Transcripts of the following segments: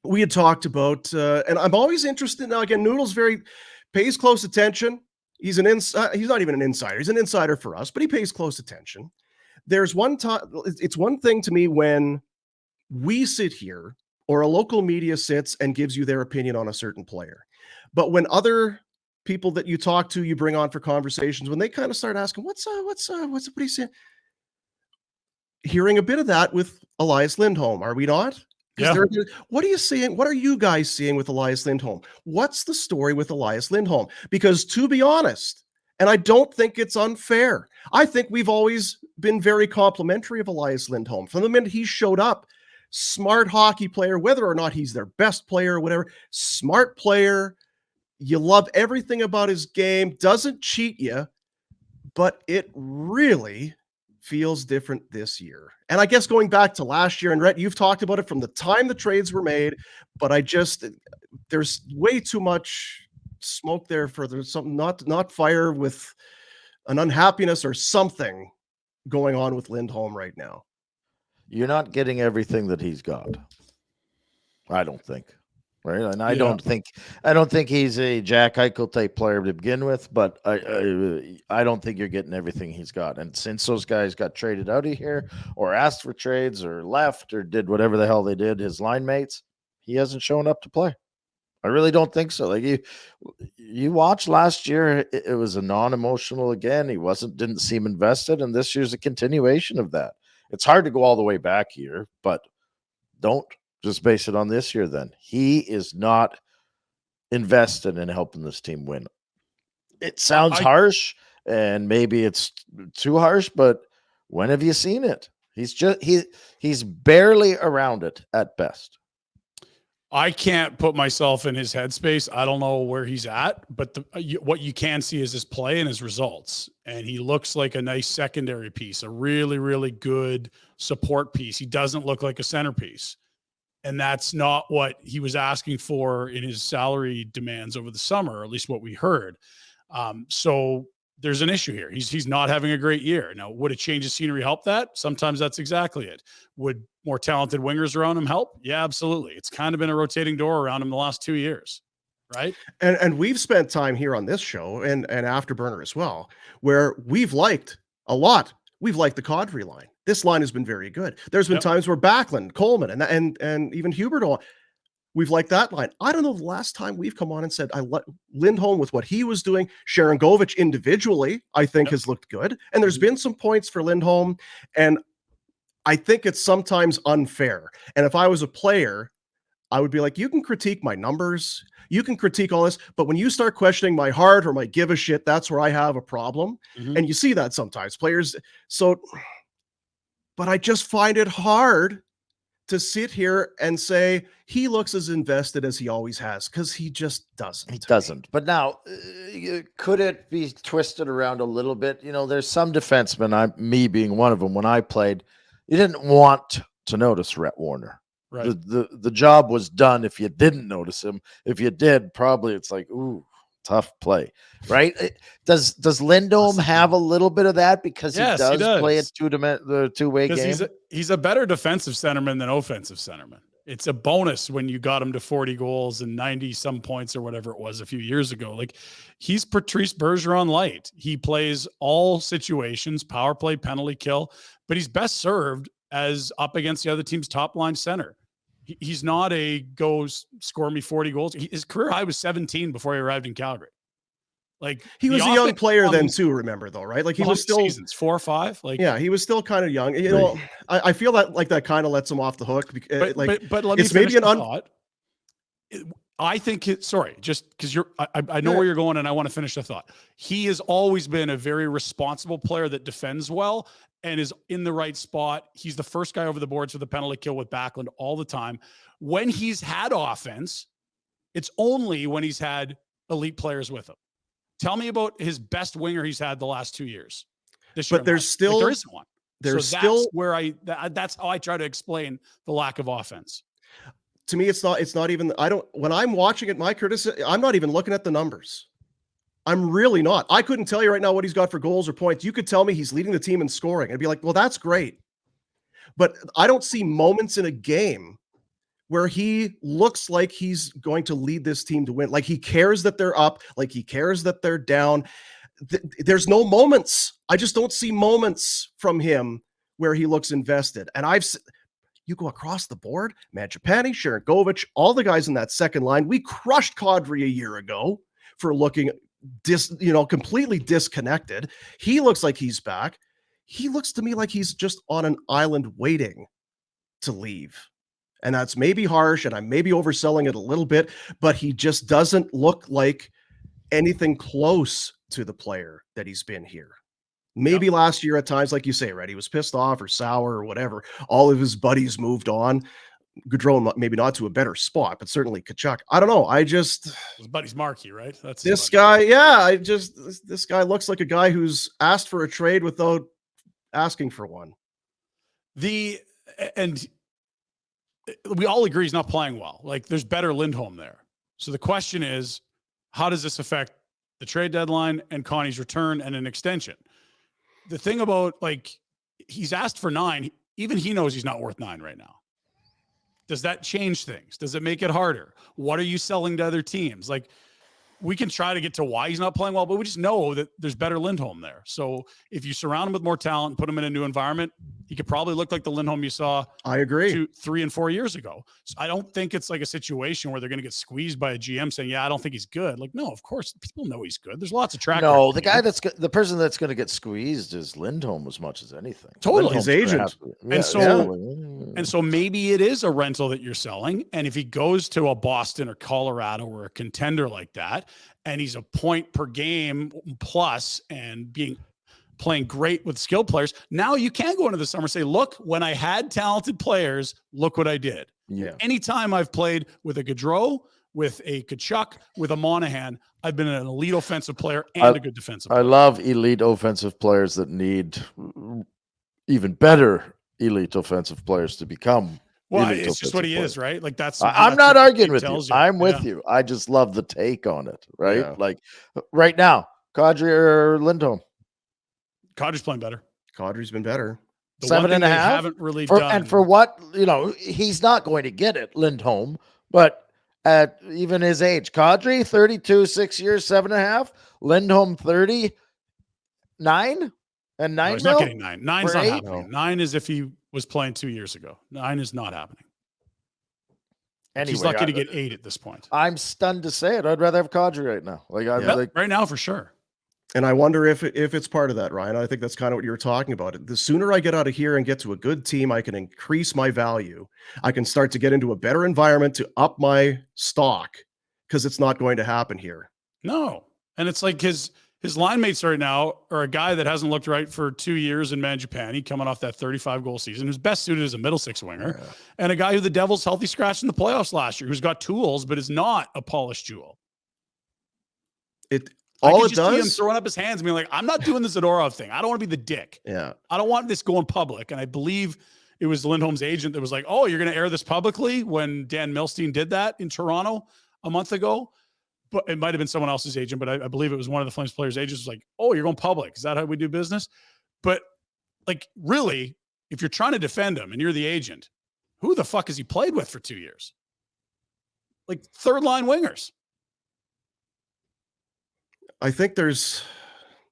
we had talked about, and I'm always interested now. Again, Noodles pays close attention. He's he's not even an insider. He's an insider for us, but he pays close attention. There's one time. It's one thing to me when we sit here or a local media sits and gives you their opinion on a certain player, but when other people that you talk to, you bring on for conversations, when they kind of start asking, what are you saying? Hearing a bit of that with Elias Lindholm, are we not? Yeah. What are you seeing? What are you guys seeing with Elias Lindholm? What's the story with Elias Lindholm? Because to be honest, and I don't think it's unfair, I think we've always been very complimentary of Elias Lindholm. From the minute he showed up, smart hockey player, whether or not he's their best player or whatever, smart player. You love everything about his game, doesn't cheat you, but it really feels different this year. And I guess going back to last year, and Rhett, you've talked about it from the time the trades were made, but there's way too much smoke there for there's something not fire with an unhappiness or something going on with Lindholm right now. You're not getting everything that he's got. I don't think. Right. And I don't think he's a Jack Eichel type player to begin with, but I don't think you're getting everything he's got. And since those guys got traded out of here or asked for trades or left or did whatever the hell they did, his line mates, he hasn't shown up to play. I really don't think so. Like you watched last year, it was a non-emotional again. He didn't seem invested, and this year's a continuation of that. It's hard to go all the way back here, but don't just base it on this year then. He is not invested in helping this team win. It sounds harsh, and maybe it's too harsh, but when have you seen it? He's barely around it at best. I can't put myself in his headspace. I don't know where he's at, but what you can see is his play and his results. And he looks like a nice secondary piece, a really, really good support piece. He doesn't look like a centerpiece. And that's not what he was asking for in his salary demands over the summer, or at least what we heard. So there's an issue here. He's not having a great year. Now, would a change of scenery help that? Sometimes that's exactly it. Would more talented wingers around him help? Yeah, absolutely. It's kind of been a rotating door around him the last 2 years, right? And we've spent time here on this show and Afterburner as well, where we've liked a lot. We've liked the Kadri line. This line has been very good. There's been times where Backlund, Coleman, and even Huberdeau, we've liked that line. I don't know the last time we've come on and said I like Lindholm with what he was doing. Sharangovich individually, I think, has looked good. And there's been some points for Lindholm, and I think it's sometimes unfair. And if I was a player, I would be like, you can critique my numbers, you can critique all this, but when you start questioning my heart or my give a shit, that's where I have a problem. And you see that sometimes players. But I just find it hard to sit here and say he looks as invested as he always has, because he just doesn't. He doesn't. But now, could it be twisted around a little bit? You know, there's some defensemen, me being one of them, when I played, you didn't want to notice Rhett Warner. Right. The job was done if you didn't notice him. If you did, probably it's like, ooh, tough play, right? Does Lindholm have a little bit of that because he does play a two-way game? He's a better defensive centerman than offensive centerman. It's a bonus when you got him to 40 goals and 90 some points or whatever it was a few years ago. Like, he's Patrice Bergeron light. He plays all situations, power play, penalty kill, but he's best served as up against the other team's top line center. He's not a go score me 40 goals. His career high was 17 before he arrived in Calgary. Like, he was a young player then too, remember though, right? Like, he was still seasons 4 or 5. Like, yeah, he was still kind of young. You know, I feel that like that kind of lets him off the hook. But let me finish the thought. I think just because I know where you're going, and I want to finish the thought. He has always been a very responsible player that defends well and is in the right spot. He's the first guy over the boards for the penalty kill with Backlund all the time. When he's had offense, it's only when he's had elite players with him. Tell me about his best winger he's had the last 2 years. But there's still, there isn't one. There's so still where that's how I try to explain the lack of offense. To me, it's not even, when I'm watching it, my criticism, I'm not even looking at the numbers. I'm really not. I couldn't tell you right now what he's got for goals or points. You could tell me he's leading the team in scoring. I'd be like, well, that's great. But I don't see moments in a game where he looks like he's going to lead this team to win. Like he cares that they're up, like he cares that they're down. There's no moments. I just don't see moments from him where he looks invested. And you go across the board, Mangiapane, Sharangovich, all the guys in that second line. We crushed Kadri a year ago for looking completely disconnected. He looks like he's back. He looks to me like he's just on an island waiting to leave. And that's maybe harsh, and I'm maybe overselling it a little bit, but he just doesn't look like anything close to the player that he's been here. Maybe last year at times, like you say, right, he was pissed off or sour or whatever. All of his buddies moved on. Gaudreau maybe not to a better spot, but certainly Tkachuk. I don't know. His buddy's Markey, right? That's this guy. Yeah, this guy looks like a guy who's asked for a trade without asking for one. And we all agree he's not playing well. Like there's better Lindholm there. So the question is, how does this affect the trade deadline and Connie's return and an extension? The thing about he's asked for 9, even he knows he's not worth 9 right now. Does that change things? Does it make it harder? What are you selling to other teams? Like we can try to get to why he's not playing well, but we just know that there's better Lindholm there. So if you surround him with more talent, put him in a new environment, he could probably look like the Lindholm you saw. I agree. 2, 3, and 4 years ago. So I don't think it's like a situation where they're going to get squeezed by a GM saying, yeah, I don't think he's good. Like, no, of course people know he's good. There's lots of track. No, the person that's going to get squeezed is Lindholm as much as anything. Totally. His agent. And so maybe it is a rental that you're selling. And if he goes to a Boston or Colorado or a contender like that, and he's a point per game plus and playing great with skilled players, now you can go into the summer and say, look, when I had talented players, look what I did. Yeah. Anytime I've played with a Gaudreau, with a Tkachuk, with a Monahan, I've been an elite offensive player and a good defensive player. I love elite offensive players that need even better elite offensive players to become. Well, it's just what he is, right? Like I'm not arguing with you. I'm with you. I just love the take on it, right? Yeah. Like right now, Kadri or Lindholm? Kadri's playing better. Kadri's been better. The 7.5. Haven't really done. And for what, he's not going to get it, Lindholm, but at even his age, Kadri 32, 6 years, 7.5. Lindholm 39 and 9. No, he's not getting 9. 9's not 8? happening. 9 is if he was playing 2 years ago. 9 is not happening. Anyway, he's lucky to get 8 at this point. I'm stunned to say it. I'd rather have Kadri right now. Right now for sure. And I wonder if it's part of that, Ryan. I think that's kind of what you were talking about. The sooner I get out of here and get to a good team, I can increase my value. I can start to get into a better environment to up my stock, because it's not going to happen here. No. And it's like his line mates right now are a guy that hasn't looked right for 2 years in Mangiapane, coming off that 35-goal season, who's best suited as a middle six winger, and a guy who the Devils healthy scratched in the playoffs last year, who's got tools, but is not a polished jewel. All it see does, him throwing up his hands and being like, I'm not doing the Zadorov thing. I don't want to be the dick. Yeah. I don't want this going public. And I believe it was Lindholm's agent that was like, oh, you're going to air this publicly, when Dan Milstein did that in Toronto a month ago. But it might've been someone else's agent, but I believe it was one of the Flames players' agents was like, oh, you're going public. Is that how we do business? But like, really, if you're trying to defend him and you're the agent, who the fuck has he played with for 2 years? Like third line wingers. I think there's,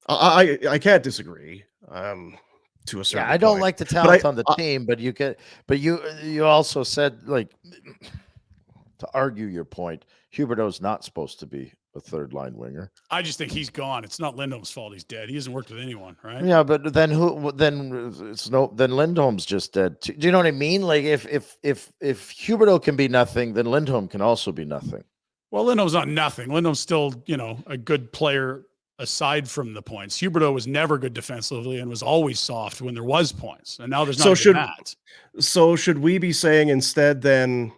I can't disagree to a certain I don't point. like the talent on the team, but you also said, like, to argue your point, Huberdeau's not supposed to be a third line winger. I just think he's gone. It's not Lindholm's fault he's dead. He hasn't worked with anyone, right? Yeah, but then then Lindholm's just dead too. Do you know what I mean? Like if Huberdeau can be nothing, then Lindholm can also be nothing. Well, Lindholm's not nothing. Lindholm's still, a good player aside from the points. Huberdeau was never good defensively and was always soft when there was points. And now there's not that. So should we be saying instead then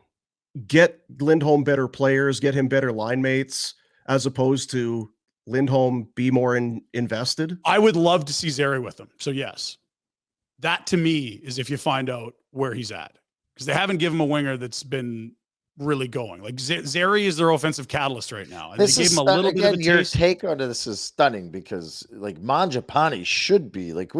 get Lindholm better players, get him better line mates, as opposed to Lindholm be more invested? I would love to see Zary with him. So yes, that to me is if you find out where he's at, because they haven't given him a winger that's been really going. Like Zary is their offensive catalyst right now. And This they gave is him a little bit of a your taste. take on this is stunning because like Mangiapane should be like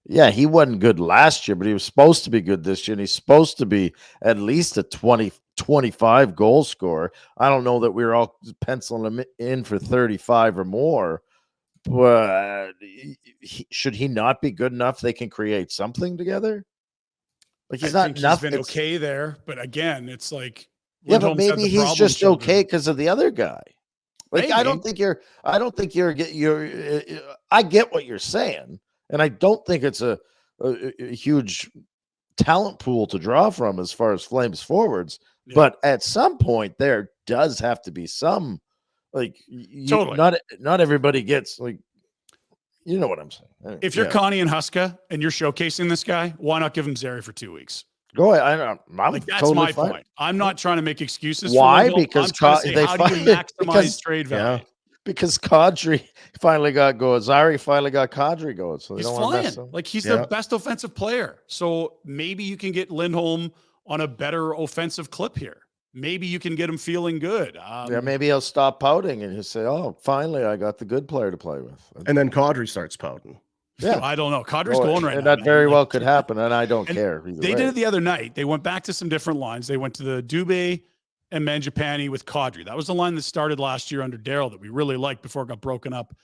yeah, he wasn't good last year, but he was supposed to be good this year, and he's supposed to be at least a 20-25 goal scorer. I don't know that we're all penciling him in for 35 or more, but should he not be good enough they can create something together? Like he's I not think enough. he's been okay there, but again, it's like Yeah, but Lindholm's had maybe the he's problem just children. okay because of the other guy. Like I don't Maybe. think you're I get what you're saying, and I don't think it's a huge talent pool to draw from as far as Flames forwards. Yeah. But at some point, there does have to be some like Totally. Not everybody gets like, you know what I'm saying. Anyway, If you're Connie and Huska and you're showcasing this guy, why not give him Zary for 2 weeks? go ahead. I'm Like that's totally my fine. point. I'm not trying to make excuses. Why? For Lindholm. Because I'm trying to say, they how do you maximize trade value? Because Kadri finally got going. Zary finally got Kadri going. So they He's don't want to mess flying. up. Like he's their best offensive player. So maybe you can get Lindholm on a better offensive clip here. Maybe you can get him feeling good. Yeah, maybe he'll stop pouting and he'll say, "Oh, finally, I got the good player to play with." And then Kadri starts pouting. Yeah, I don't know. Kadri's going right now. That man. very Like, well could happen, and I don't and care. They did it the other night. They went back to some different lines. They went to the Dubé and Mangiapane with Kadri. That was the line that started last year under Daryl that we really liked before it got broken up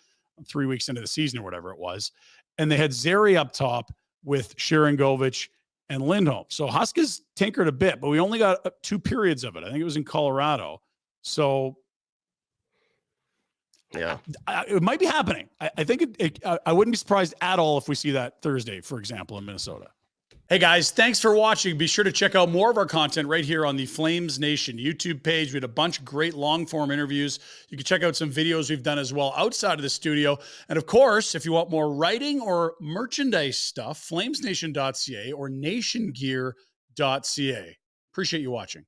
3 weeks into the season or whatever it was. And they had Zary up top with Sharangovich and Lindholm. So Huska's tinkered a bit, but we only got 2 periods of it. I think it was in Colorado. So yeah, it might be happening. I think I wouldn't be surprised at all if we see that Thursday, for example, in Minnesota. Hey guys, thanks for watching. Be sure to check out more of our content right here on the Flames Nation YouTube page. We had a bunch of great long form interviews. You can check out some videos we've done as well outside of the studio. And of course, if you want more writing or merchandise stuff, flamesnation.ca or nationgear.ca. Appreciate you watching.